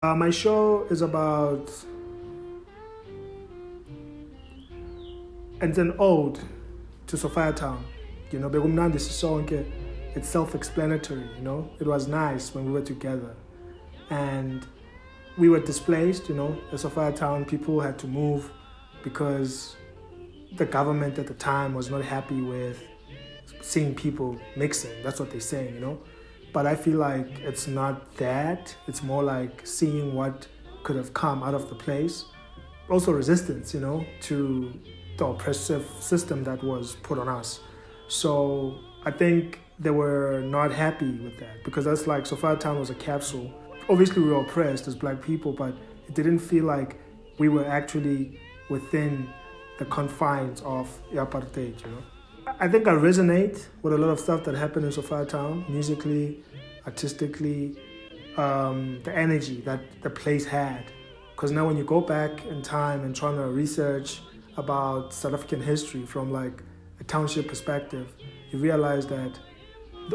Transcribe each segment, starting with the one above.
My show is about, it's an ode to Sophiatown. Bekumandi Sisonke, it's self-explanatory, It was nice when we were together. And we were displaced, the Sophiatown people had to move because the government at the time was not happy with seeing people mixing. That's what they're saying, But I feel like it's not that. It's more like seeing what could have come out of the place. Also resistance, to the oppressive system that was put on us. So I think they were not happy with that because that's like Sophiatown was a capsule. Obviously we were oppressed as black people, but it didn't feel like we were actually within the confines of apartheid, I think I resonate with a lot of stuff that happened in Sophiatown, musically, artistically, the energy that the place had. Because now when you go back in time and trying to research about South African history from like a township perspective, you realize that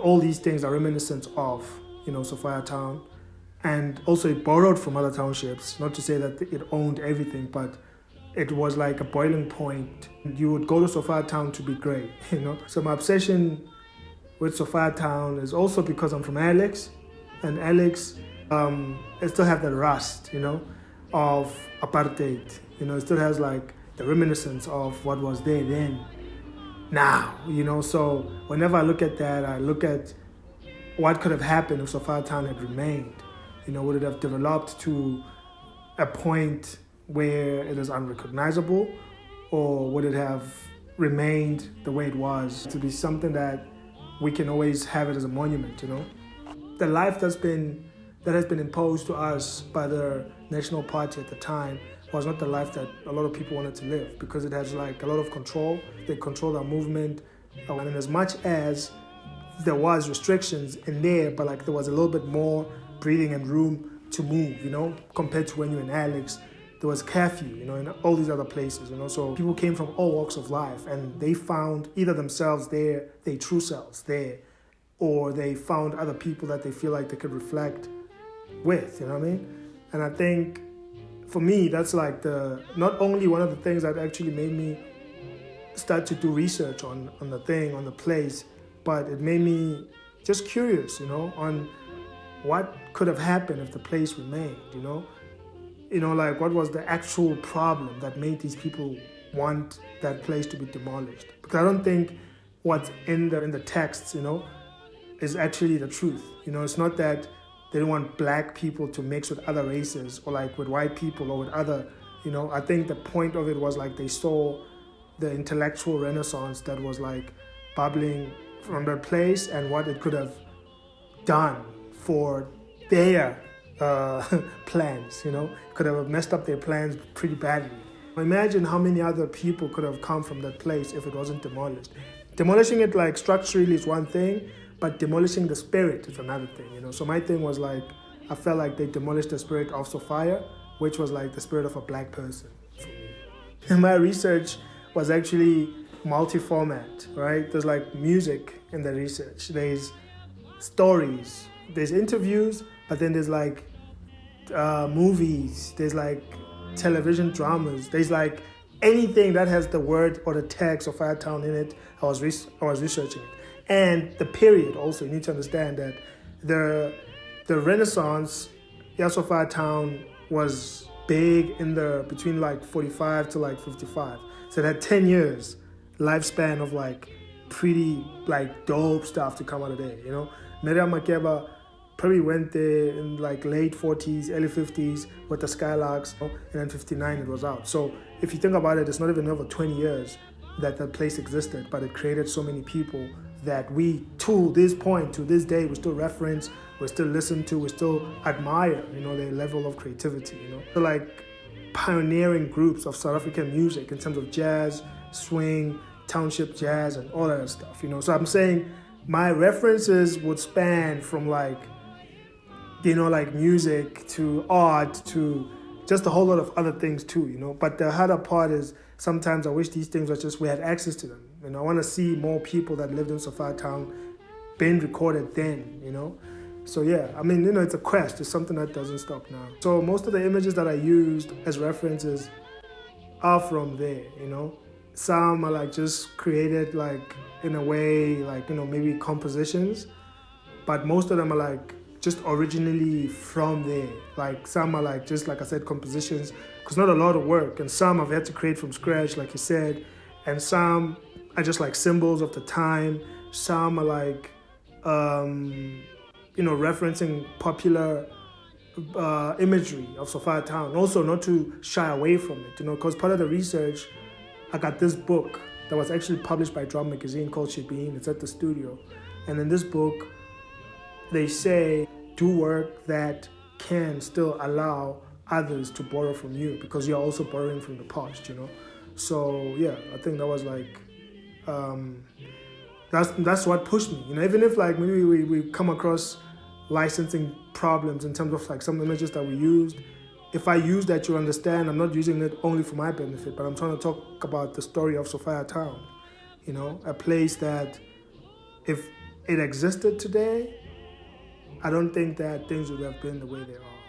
all these things are reminiscent of, Sophiatown. And also it borrowed from other townships, not to say that it owned everything, but it was like a boiling point. You would go to Sophiatown to be great, So my obsession with Sophiatown is also because I'm from Alex, and Alex, it still have the rust, of apartheid. It still has like the reminiscence of what was there then, now, So whenever I look at that, I look at what could have happened if Sophiatown had remained. Would it have developed to a point where it is unrecognizable, or would it have remained the way it was to be something that we can always have it as a monument, The life that has been imposed to us by the National Party at the time was not the life that a lot of people wanted to live, because it has like a lot of control. They controlled our movement, and as much as there was restrictions in there, but like there was a little bit more breathing and room to move, compared to when you're in Alex. There was curfew, in all these other places, So people came from all walks of life, and they found either themselves there, their true selves there, or they found other people that they feel like they could reflect with, you know what I mean? And I think for me, that's like not only one of the things that actually made me start to do research on the place, but it made me just curious, on what could have happened if the place remained, like what was the actual problem that made these people want that place to be demolished? Because I don't think what's in the texts, is actually the truth. It's not that they don't want black people to mix with other races or like with white people or with other, I think the point of it was like they saw the intellectual renaissance that was like bubbling from their place and what it could have done for their plans, could have messed up their plans pretty badly. Imagine how many other people could have come from that place if it wasn't demolished. Demolishing it like structurally is one thing, but demolishing the spirit is another thing, So my thing was like, I felt like they demolished the spirit of Sophia, which was like the spirit of a black person. And my research was actually multi-format, right? There's like music in the research, there's stories, there's interviews, but then there's like movies, there's like television dramas, there's like anything that has the word or the text of Sophiatown in it. I was researching it, and the period also. You need to understand that the Renaissance, Sophiatown was big in between like 45 to like 55. So it had 10 years lifespan of like pretty like dope stuff to come out of there. Miriam Makeba probably went there in like late 40s, early 50s with the Skylarks, and then 59 it was out. So if you think about it, it's not even over 20 years that that place existed, but it created so many people that we, to this point, to this day, we still reference, we still listen to, we still admire, their level of creativity, They're like pioneering groups of South African music in terms of jazz, swing, township jazz, and all that stuff, So I'm saying my references would span from like, like music to art to just a whole lot of other things too, But the harder part is sometimes I wish these things we had access to them. I want to see more people that lived in Sophiatown being recorded then, So yeah, I mean, it's a quest. It's something that doesn't stop now. So most of the images that I used as references are from there. Some are like just created like in a way, like, maybe compositions, but most of them are like just originally from there. Like some are like just, like I said, compositions, because not a lot of work, and some I've had to create from scratch, like you said, and some are just like symbols of the time. Some are like, referencing popular imagery of Sophiatown. Also, not to shy away from it, because part of the research, I got this book that was actually published by Drum Magazine called Shibeen. It's at the studio. And in this book, they say, do work that can still allow others to borrow from you, because you're also borrowing from the past, So yeah, I think that was like, that's what pushed me, even if like maybe we come across licensing problems in terms of like some images that we used. If I use that, you understand, I'm not using it only for my benefit, but I'm trying to talk about the story of Sophiatown, a place that if it existed today, I don't think that things would have been the way they are.